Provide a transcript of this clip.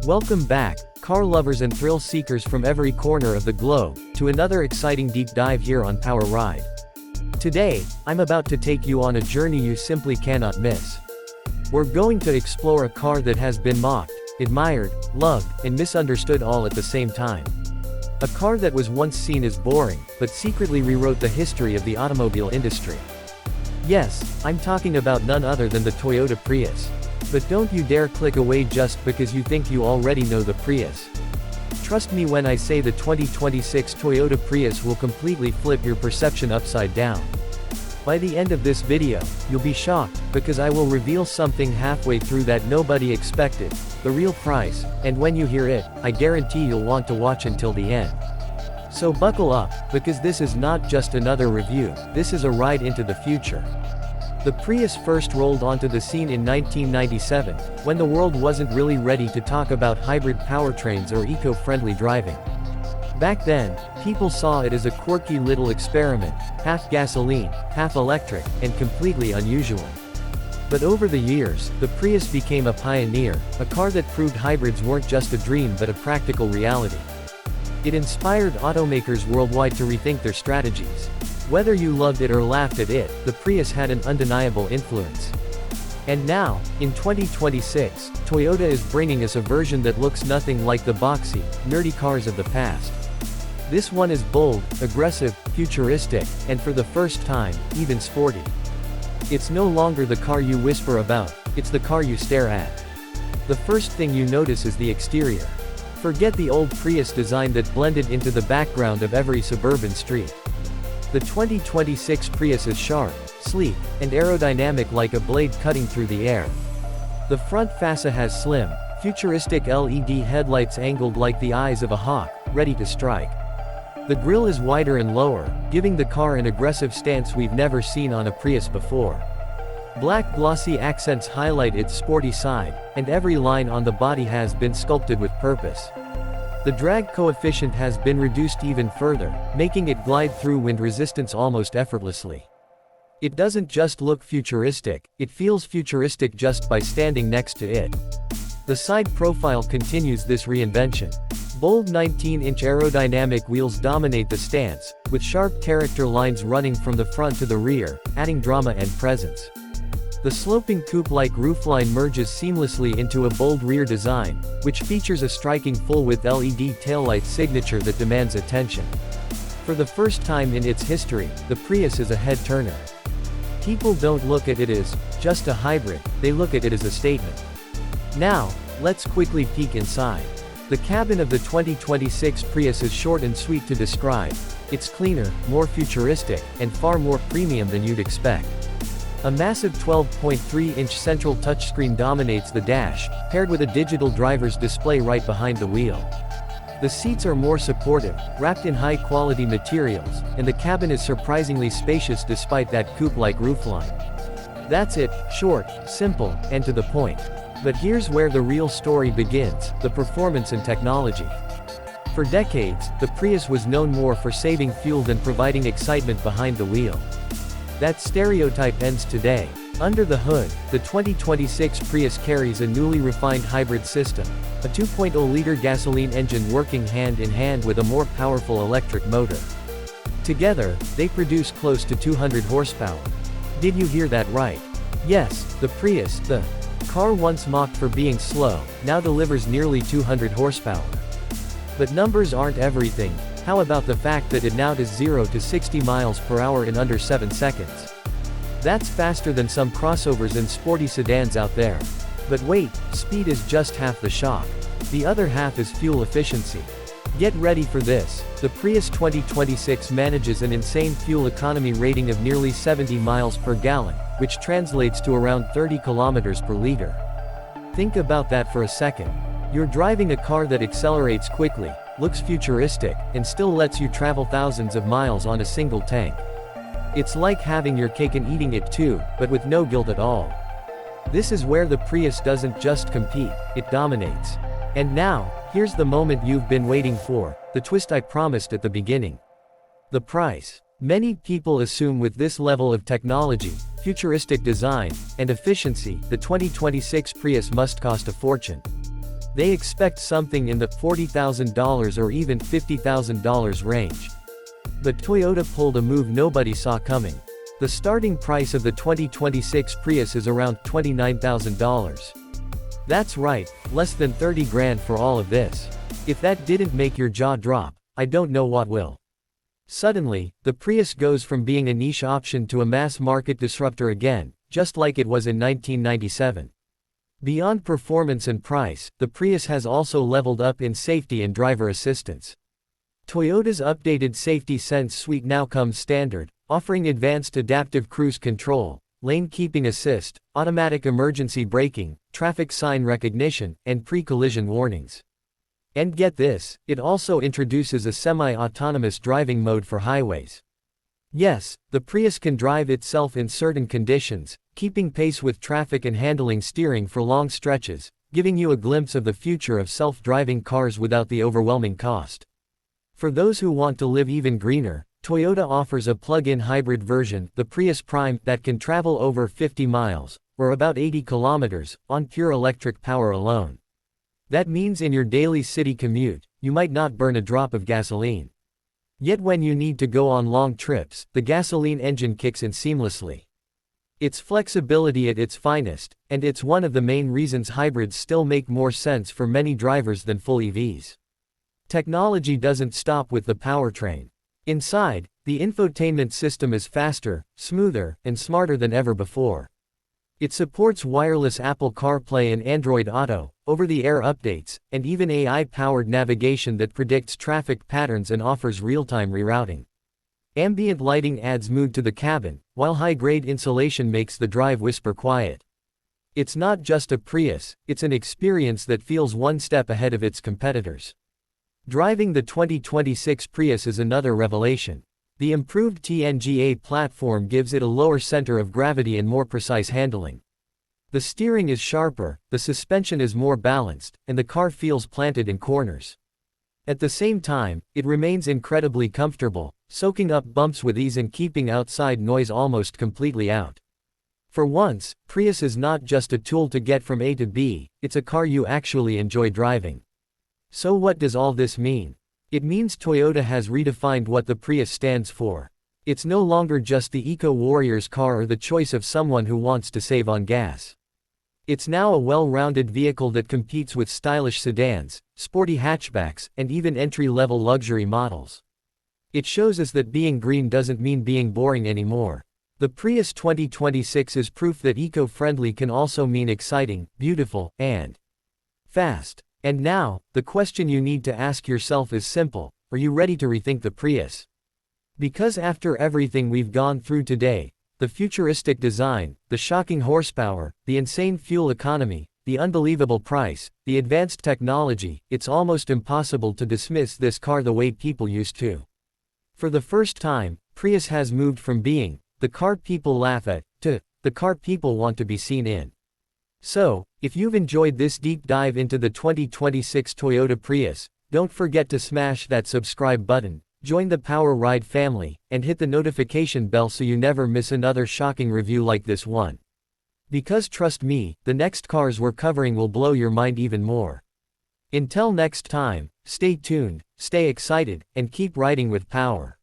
Welcome back, car lovers and thrill seekers from every corner of the globe, to another exciting deep dive here on Power Ride. Today, I'm about to take you on a journey you simply cannot miss. We're going to explore a car that has been mocked, admired, loved, and misunderstood all at the same time. A car that was once seen as boring, but secretly rewrote the history of the automobile industry. Yes, I'm talking about none other than the Toyota Prius. But don't you dare click away just because you think you already know the Prius. Trust me when I say the 2026 Toyota Prius will completely flip your perception upside down. By the end of this video, you'll be shocked, because I will reveal something halfway through that nobody expected, the real price, and when you hear it, I guarantee you'll want to watch until the end. So buckle up, because this is not just another review, this is a ride into the future. The Prius first rolled onto the scene in 1997, when the world wasn't really ready to talk about hybrid powertrains or eco-friendly driving. Back then, people saw it as a quirky little experiment, half gasoline, half electric, and completely unusual. But over the years, the Prius became a pioneer, a car that proved hybrids weren't just a dream but a practical reality. It inspired automakers worldwide to rethink their strategies. Whether you loved it or laughed at it, the Prius had an undeniable influence. And now, in 2026, Toyota is bringing us a version that looks nothing like the boxy, nerdy cars of the past. This one is bold, aggressive, futuristic, and for the first time, even sporty. It's no longer the car you whisper about, it's the car you stare at. The first thing you notice is the exterior. Forget the old Prius design that blended into the background of every suburban street. The 2026 Prius is sharp, sleek, and aerodynamic like a blade cutting through the air. The front fascia has slim, futuristic LED headlights angled like the eyes of a hawk, ready to strike. The grille is wider and lower, giving the car an aggressive stance we've never seen on a Prius before. Black glossy accents highlight its sporty side, and every line on the body has been sculpted with purpose. The drag coefficient has been reduced even further, making it glide through wind resistance almost effortlessly. It doesn't just look futuristic, it feels futuristic just by standing next to it. The side profile continues this reinvention. Bold 19-inch aerodynamic wheels dominate the stance, with sharp character lines running from the front to the rear, adding drama and presence. The sloping coupe-like roofline merges seamlessly into a bold rear design, which features a striking full-width LED taillight signature that demands attention. For the first time in its history, the Prius is a head-turner. People don't look at it as just a hybrid, they look at it as a statement. Now, let's quickly peek inside. The cabin of the 2026 Prius is short and sweet to describe. It's cleaner, more futuristic, and far more premium than you'd expect. A massive 12.3-inch central touchscreen dominates the dash, paired with a digital driver's display right behind the wheel. The seats are more supportive, wrapped in high-quality materials, and the cabin is surprisingly spacious despite that coupe-like roofline. That's it, short, simple, and to the point. But here's where the real story begins, the performance and technology. For decades, the Prius was known more for saving fuel than providing excitement behind the wheel. That stereotype ends today. Under the hood, the 2026 Prius carries a newly refined hybrid system, a 2.0-liter gasoline engine working hand-in-hand with a more powerful electric motor. Together, they produce close to 200 horsepower. Did you hear that right? Yes, the Prius, the car once mocked for being slow, now delivers nearly 200 horsepower. But numbers aren't everything. How about the fact that it now does 0 to 60 miles per hour in under 7 seconds? That's faster than some crossovers and sporty sedans out there. But wait, speed is just half the shock. The other half is fuel efficiency. Get ready for this. The Prius 2026 manages an insane fuel economy rating of nearly 70 miles per gallon, which translates to around 30 kilometers per liter. Think about that for a second. You're driving a car that accelerates quickly, looks futuristic, and still lets you travel thousands of miles on a single tank. It's like having your cake and eating it too, but with no guilt at all. This is where the Prius doesn't just compete, it dominates. And now, here's the moment you've been waiting for, the twist I promised at the beginning. The price. Many people assume with this level of technology, futuristic design, and efficiency, the 2026 Prius must cost a fortune. They expect something in the $40,000 or even $50,000 range. But Toyota pulled a move nobody saw coming. The starting price of the 2026 Prius is around $29,000. That's right, less than 30 grand for all of this. If that didn't make your jaw drop, I don't know what will. Suddenly, the Prius goes from being a niche option to a mass-market disruptor again, just like it was in 1997. Beyond performance and price, the Prius has also leveled up in safety and driver assistance. Toyota's updated Safety Sense suite now comes standard, offering advanced adaptive cruise control, lane keeping assist, automatic emergency braking, traffic sign recognition, and pre-collision warnings. And get this, it also introduces a semi-autonomous driving mode for highways. Yes, the Prius can drive itself in certain conditions, keeping pace with traffic and handling steering for long stretches, giving you a glimpse of the future of self-driving cars without the overwhelming cost. For those who want to live even greener, Toyota offers a plug-in hybrid version, the Prius Prime, that can travel over 50 miles, or about 80 kilometers, on pure electric power alone. That means in your daily city commute, you might not burn a drop of gasoline. Yet when you need to go on long trips, the gasoline engine kicks in seamlessly. It's flexibility at its finest, and it's one of the main reasons hybrids still make more sense for many drivers than full EVs. Technology doesn't stop with the powertrain. Inside, the infotainment system is faster, smoother, and smarter than ever before. It supports wireless Apple CarPlay and Android Auto, over-the-air updates, and even AI-powered navigation that predicts traffic patterns and offers real-time rerouting. Ambient lighting adds mood to the cabin, while high-grade insulation makes the drive whisper quiet. It's not just a Prius, it's an experience that feels one step ahead of its competitors. Driving the 2026 Prius is another revelation. The improved TNGA platform gives it a lower center of gravity and more precise handling. The steering is sharper, the suspension is more balanced, and the car feels planted in corners. At the same time, it remains incredibly comfortable, soaking up bumps with ease and keeping outside noise almost completely out. For once, Prius is not just a tool to get from A to B, it's a car you actually enjoy driving. So what does all this mean? It means Toyota has redefined what the Prius stands for. It's no longer just the eco-warrior's car or the choice of someone who wants to save on gas. It's now a well-rounded vehicle that competes with stylish sedans, sporty hatchbacks, and even entry-level luxury models. It shows us that being green doesn't mean being boring anymore. The Prius 2026 is proof that eco-friendly can also mean exciting, beautiful, and fast. And now, the question you need to ask yourself is simple: are you ready to rethink the Prius? Because after everything we've gone through today, the futuristic design, the shocking horsepower, the insane fuel economy, the unbelievable price, the advanced technology, it's almost impossible to dismiss this car the way people used to. For the first time, Prius has moved from being the car people laugh at to the car people want to be seen in. So, if you've enjoyed this deep dive into the 2026 Toyota Prius, don't forget to smash that subscribe button, join the Power Ride family, and hit the notification bell so you never miss another shocking review like this one. Because trust me, the next cars we're covering will blow your mind even more. Until next time, stay tuned, stay excited, and keep riding with power.